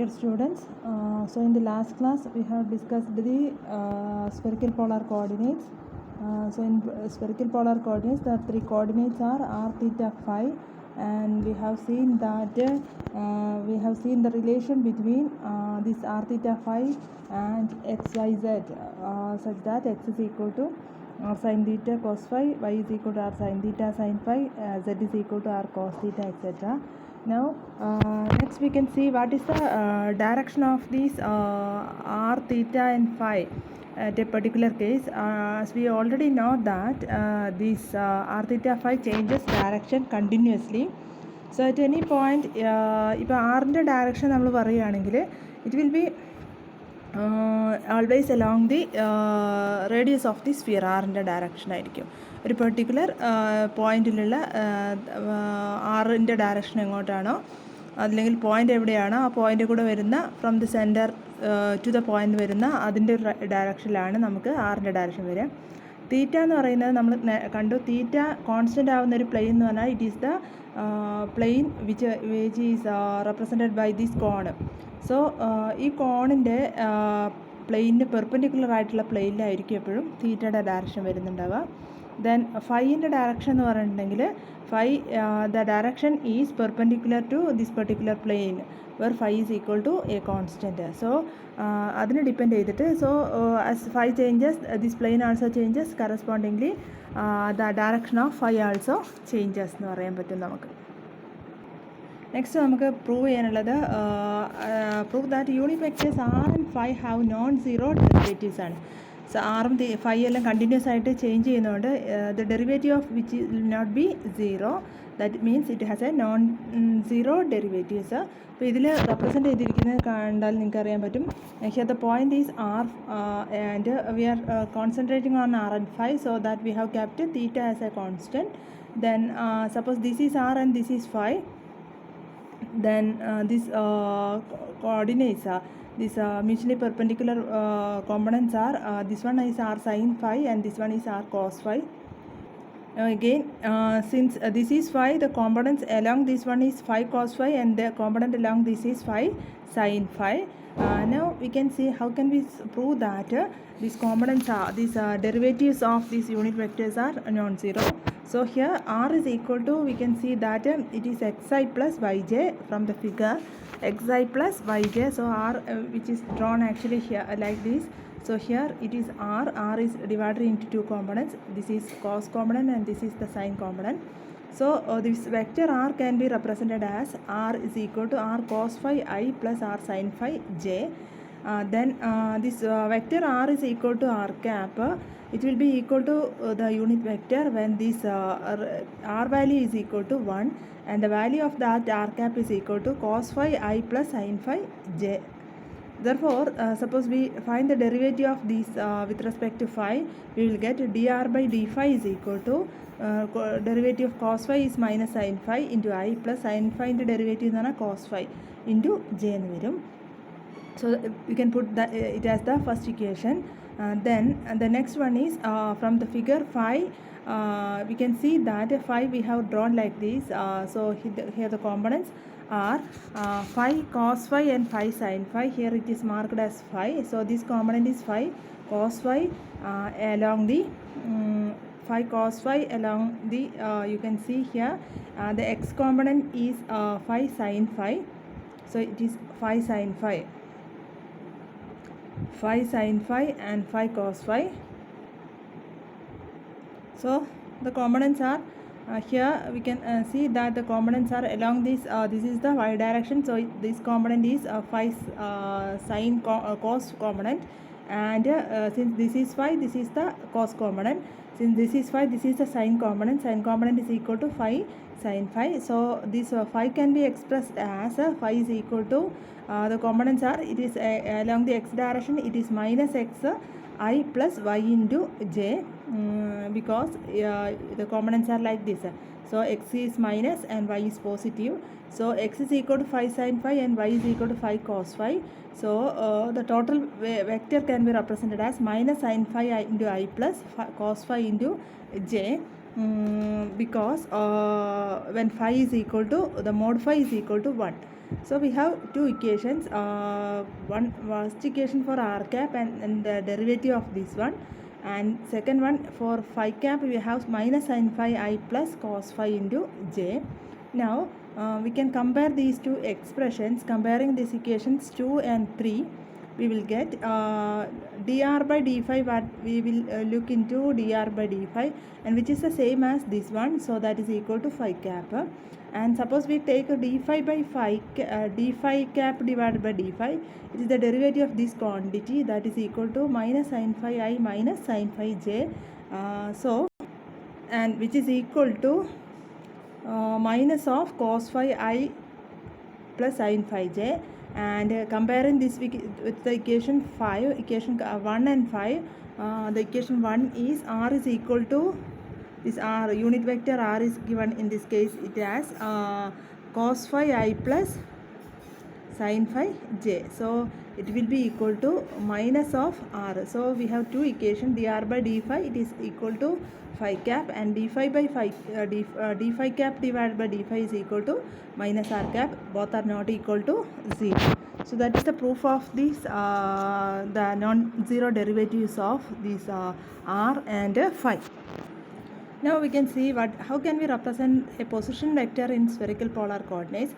Dear students, so in the last class we have discussed the spherical polar coordinates. So in spherical polar coordinates, the three coordinates are r, theta, phi, and we have seen that the relation between this r, theta, phi and x, y, z, such that x is equal to r sin theta cos phi, y is equal to r sin theta sin phi, z is equal to r cos theta, etc. Now next we can see what is the direction of these r, theta and phi at a particular case. As we already know that this r, theta, phi changes direction continuously. So at any point ഇപ്പോൾ ആറിൻ്റെ direction നമ്മൾ പറയുകയാണെങ്കിൽ it will be always along the radius of the sphere. ആറിൻ്റെ direction ആയിരിക്കും ഒരു particular പോയിന്റിലുള്ള ആറിൻ്റെ direction എങ്ങോട്ടാണോ അല്ലെങ്കിൽ point എവിടെയാണോ ആ പോയിന്റ് കൂടെ വരുന്ന from the centre to the point വരുന്ന അതിൻ്റെ ഒരു ഡയറക്ഷനിലാണ് നമുക്ക് ആറിൻ്റെ ഡയറക്ഷൻ വരിക. തീറ്റ എന്ന് പറയുന്നത് നമ്മൾ കണ്ടു, തീറ്റ കോൺസ്റ്റൻ്റ് ആവുന്ന ഒരു പ്ലെയിൻ എന്ന് പറഞ്ഞാൽ it is the plane which is represented by this cone. So ഈ കോണിൻ്റെ പ്ലെയിനിന് പെർപെൻഡിക്കുലർ ആയിട്ടുള്ള പ്ലെയിനിലായിരിക്കും എപ്പോഴും തീറ്റയുടെ ഡയറക്ഷൻ വരുന്നുണ്ടാവുക. ദെൻ ഫൈൻ്റെ ഡയറക്ഷൻ എന്ന് പറഞ്ഞിട്ടുണ്ടെങ്കിൽ phi the direction is perpendicular to this particular plane where phi is equal to a constant. So അതിനെ ഡിപ്പെൻഡ് ചെയ്തിട്ട് as phi changes this plane also changes, correspondingly the direction of phi also changes എന്ന് പറയാൻ പറ്റും നമുക്ക്. Next നമുക്ക് prove ചെയ്യാനുള്ളത് prove that unit vectors R and phi have non zero derivatives ആണ്. So ആറും ഫൈ എല്ലാം കണ്ടിന്യൂസ് ആയിട്ട് ചേഞ്ച് ചെയ്യുന്നതുകൊണ്ട് the derivative of which will not be zero, that means it has a non zero derivatives. അപ്പോൾ ഇതിൽ represent ചെയ്തിരിക്കുന്നത് കണ്ടാൽ നിങ്ങൾക്ക് അറിയാൻ പറ്റും. Here the point is R and we are concentrating on R and phi, so that we have kept theta as a constant. Then suppose this is R and this is phi, then these coordinates these mutually perpendicular components are this one is r sin phi and this one is r cos phi. Again since this is phi, the components along this one is phi cos phi and the component along this is phi sin phi. Now we can see how can we prove that these components are these derivatives of these unit vectors are non-zero. So here r is equal to, we can see that it is xi plus yj from the figure, xi plus yj. So r which is drawn actually here like this. So here it is r is divided into two components. This is cos component and this is the sin component. So this vector r can be represented as r is equal to r cos phi I plus r sin phi j. Then this vector r is equal to r cap. It will be equal to the unit vector when this r value is equal to 1 and the value of that r cap is equal to cos phi I plus sin phi j. Therefore suppose we find the derivative of these with respect to phi, we will get dr by d phi is equal to derivative of cos phi is minus sin phi into I plus sin phi into derivative is cos phi into j എന്ന് വരും. So we can put it as the first equation. Then the next one is from the figure phi, we can see that phi we have drawn like this. So here the components are phi cos phi and phi sin phi. Here it is marked as phi. So this component is phi cos phi along the phi cos phi along the you can see here the x component is phi sin phi. So it is phi sin phi, phi sin phi and phi cos phi. So the components are here we can see that the components are along this this is the y direction. So this component is phi sin cos component, and since this is phi, this is the cos component. Since this is phi, this is the sin component. Sin component is equal to phi sin phi. So this phi can be expressed as phi is equal to the components are, it is along the x direction, it is minus x I plus y into j because the components are like this. So x is minus and y is positive. So x is equal to phi sin phi and y is equal to phi cos phi. So the total vector can be represented as minus sin phi into I plus cos phi into j. because when phi is equal to, the mod phi is equal to 1. So we have two equations, one first equation for r cap and the derivative of this one, and second one for phi cap we have minus sin phi I plus cos phi into j. Now we can compare these two expressions. Comparing these equations 2 and 3, we will get dr by d phi, but we will look into dr by d phi, and which is the same as this one, so that is equal to phi cap. And suppose we take d phi by phi, d phi cap divided by d phi, it is the derivative of this quantity, that is equal to minus sin phi I minus sin phi j. So and which is equal to minus of cos phi I plus sin phi j. And comparing this with the equation 5, equation 1 and 5, the equation 1 is r is equal to this r, unit vector r is given in this case, it has cos phi I plus sin phi j, so it will be equal to minus of r. So we have two equations, dr by d phi, it is equal to phi cap, and d phi by phi d phi cap divided by d phi is equal to minus r cap, both are not equal to 0. So that is the proof of this the non-zero derivatives of these r and phi. Now we can see how can we represent a position vector in spherical polar coordinates.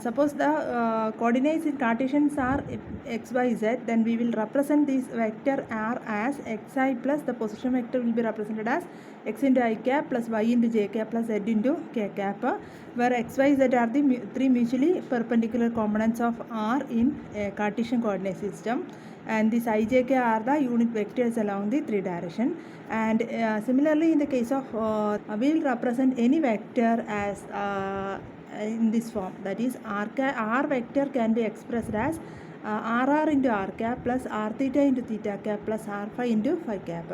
Suppose the coordinates in Cartesians are x, y, z, then we will represent this vector r as xi plus the position vector will be represented as x into I cap plus y into j cap plus z into k cap, where x, y, z are the three mutually perpendicular components of r in a Cartesian coordinate system, and this I, j, k are the unit vectors along the three direction. And similarly in the case of we will represent any vector as in this form, that is r vector can be expressed as rr into r cap plus r theta into theta cap plus r phi into phi cap,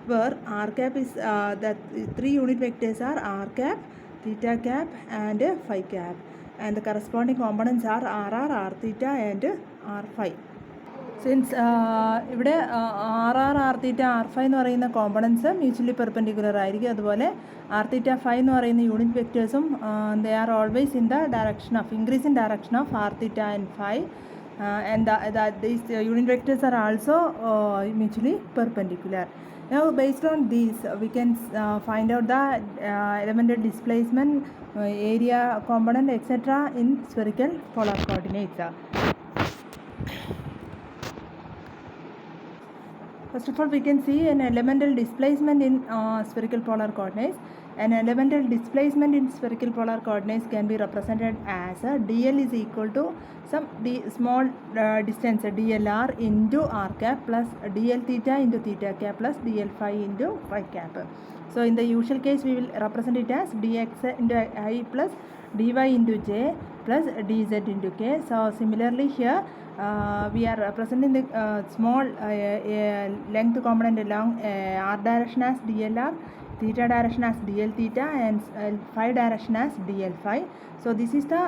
where r cap is the three unit vectors are r cap, theta cap and phi cap, and the corresponding components are rr, r theta and r phi. Since ഇവിടെ R R R തീറ്റ R phi എന്ന് പറയുന്ന components mutually perpendicular ആയിരിക്കും, അതുപോലെ R തീറ്റ phi എന്ന് പറയുന്ന unit വെക്ടേഴ്സും they are always in the direction of increasing direction of r theta and phi, and these unit vectors are also mutually perpendicular. Now based on these we can find out the elemental displacement, area component etc. in spherical polar coordinates. First of all, we can see an elemental displacement in spherical polar coordinates. An elemental displacement in spherical polar coordinates can be represented as dl is equal to some small distance dlr into r cap plus dl theta into theta cap plus dl phi into phi cap. So in the usual case we will represent it as dx into I plus dy into j plus dz into k. So similarly here we are representing the small length component along r direction as dlr, theta direction as dl theta, and phi direction as dl phi. So this is the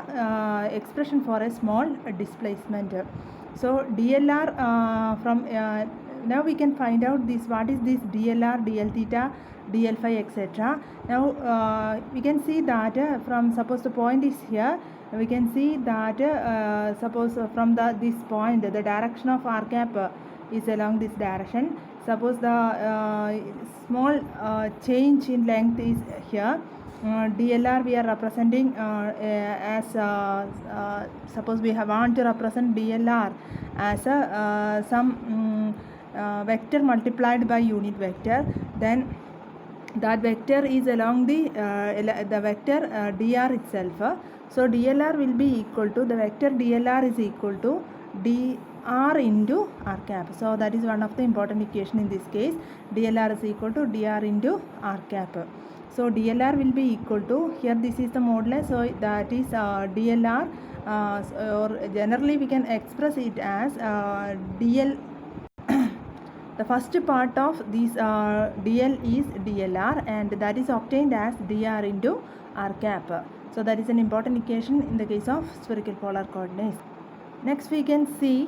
expression for a small displacement. So dlr from now we can find out this, what is this dlr, dl theta, dl phi etc. Now we can see that from, suppose the point is here, we can see that suppose from this point the direction of r cap is along this direction. Suppose the small change in length is here, dlr we are representing as suppose we want to represent dlr as some vector multiplied by unit vector, then that vector is along the vector dr itself. So dlr will be equal to, the vector dlr is equal to dr into r cap. So that is one of the important equation in this case, dlr is equal to dr into r cap. So dlr will be equal to, here this is the modulus, so that is dlr, or generally we can express it as dl. The first part of this dl is dlr, and that is obtained as dr into r cap. So that is an important equation in the case of spherical polar coordinates. Next we can see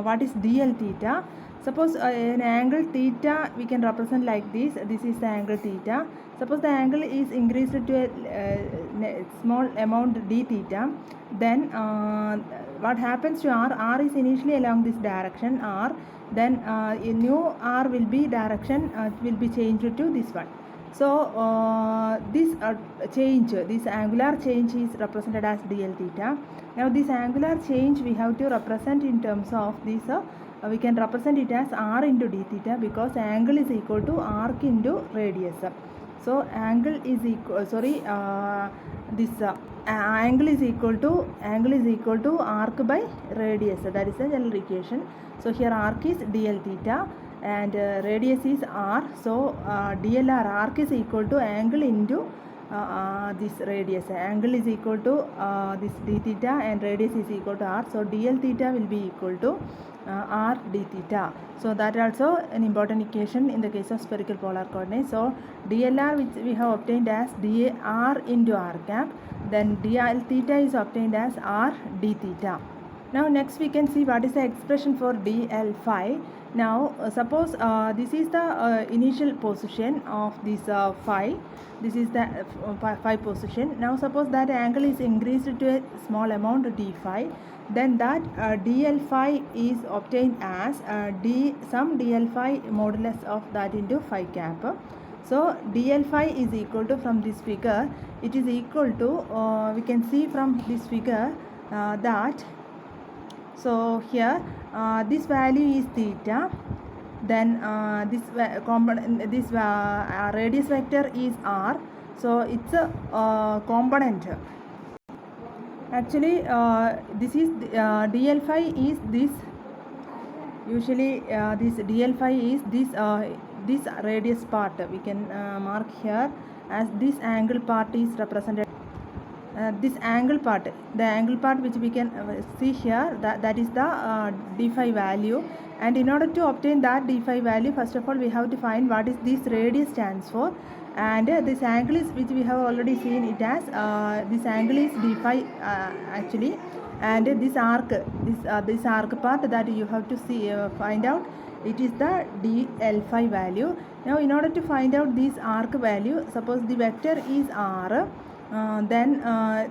what is dl theta. Suppose an angle theta we can represent like this. This is the angle theta. Suppose the angle is increased to a small amount d theta, then what happens to r? R is initially along this direction r, then a new r will be direction will be changed to this one. So this change, this angular change is represented as dl theta. Now this angular change we have to represent in terms of this. We can represent it as r into d theta, because angle is equal to arc into radius. So angle is equal, angle is equal to arc by radius. That is the general equation. So here arc is dl theta and radius is r. So dlr, arc is equal to angle into this radius. Angle is equal to this d theta and radius is equal to r. So dl theta will be equal to r d theta. So that also an important equation in the case of spherical polar coordinates. So dlr, which we have obtained as dr into r cap, then dl theta is obtained as r d theta. Now next we can see what is the expression for dl phi. Now suppose this is the initial position of this phi. This is the phi position. Now suppose that angle is increased to a small amount d phi, then that dl phi is obtained as some dl phi modulus of that into phi cap. So dl phi is equal to, from this figure, it is equal to, we can see from this figure that, so here this value is theta, then this component, this radius vector is r. So it's a component. Actually this is dl phi is this, usually this dl phi is this radius part. We can mark here as this angle part is represented. This angle part, the angle part which we can see here, that is the d phi value. And in order to obtain that d phi value, first of all we have to find what is this radius stands for, and this angle is, which we have already seen it as, this angle is d phi actually, and this arc, this arc part that you have to see find out, it is the dl phi value. Now in order to find out this arc value, suppose the vector is r, then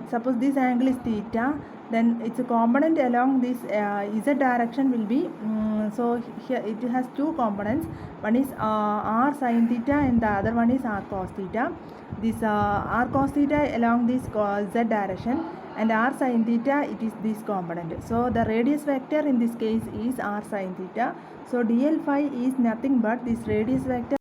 suppose this angle is theta, then its a component along this z direction will be, so here it has two components, one is r sin theta and the other one is r cos theta. This r cos theta along this z direction, and r sin theta, it is this component. So the radius vector in this case is r sin theta. So dl phi is nothing but this radius vector